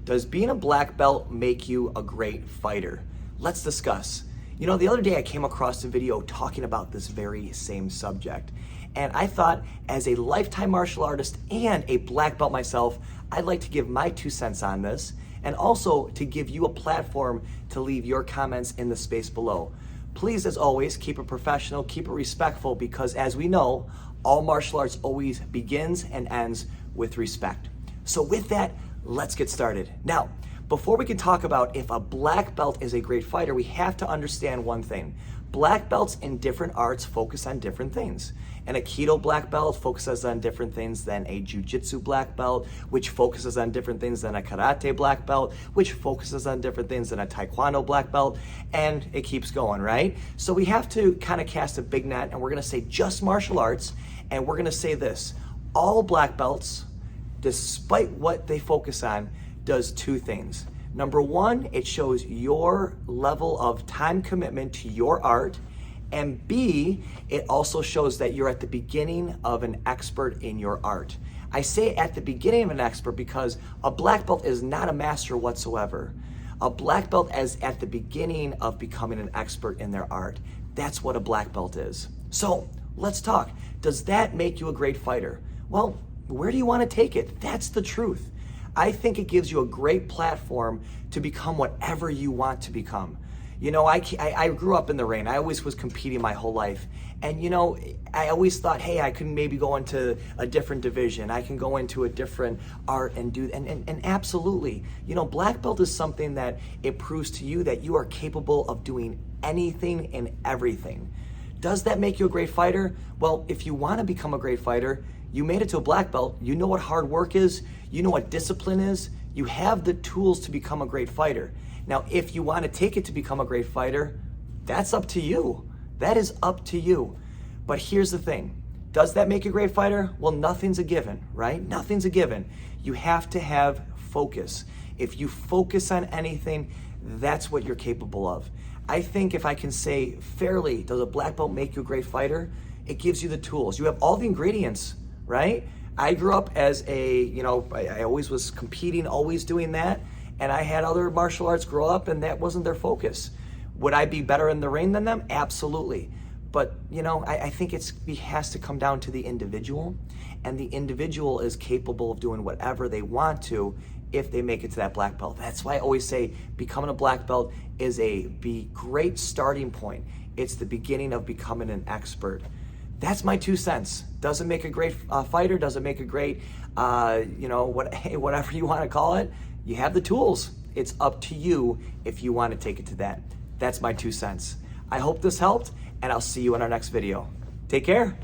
Does being a black belt make you a great fighter? Let's discuss. You know, the other day I came across a video talking about this very same subject. And I thought, as a lifetime martial artist and a black belt myself, I'd like to give my 2 cents on this, and also to give you a platform to leave your comments in the space below. Please, as always, keep it professional, keep it respectful, because as we know, all martial arts always begins and ends with respect. So with that, let's get started. Now, before we can talk about if a black belt is a great fighter, we have to understand one thing. Black belts in different arts focus on different things. An Aikido black belt focuses on different things than a jiujitsu black belt, which focuses on different things than a karate black belt, which focuses on different things than a taekwondo black belt, and it keeps going, right? So we have to kind of cast a big net, and we're gonna say just martial arts, and we're gonna say this: all black belts, despite what they focus on, does 2 things. Number 1, it shows your level of time commitment to your art, and B, it also shows that you're at the beginning of an expert in your art. I say at the beginning of an expert because a black belt is not a master whatsoever. A black belt is at the beginning of becoming an expert in their art. That's what a black belt is. So let's talk. Does that make you a great fighter? Well, where do you want to take it? That's the truth. I think it gives you a great platform to become whatever you want to become. You know, I grew up in the ring. I always was competing my whole life. And you know, I always thought, hey, I can maybe go into a different division. I can go into a different art and do, and absolutely. You know, black belt is something that it proves to you that you are capable of doing anything and everything. Does that make you a great fighter? Well, if you want to become a great fighter, you made it to a black belt, you know what hard work is, you know what discipline is, you have the tools to become a great fighter. Now, if you want to take it to become a great fighter, that's up to you. That is up to you. But here's the thing. Does that make you a great fighter? Well, nothing's a given, right? Nothing's a given. You have to have focus. If you focus on anything, that's what you're capable of. I think if I can say fairly, does a black belt make you a great fighter? It gives you the tools. You have all the ingredients, right? I grew up as a, you know, I always was competing, always doing that. And I had other martial arts grow up and that wasn't their focus. Would I be better in the ring than them? Absolutely. But, you know, I think it has to come down to the individual, and the individual is capable of doing whatever they want to if they make it to that black belt. That's why I always say becoming a black belt is a great starting point. It's the beginning of becoming an expert. That's my 2 cents. Does it make a great fighter? Does it make a great, you know, whatever you want to call it? You have the tools. It's up to you if you want to take it to that. That's my 2 cents. I hope this helped, and I'll see you in our next video. Take care.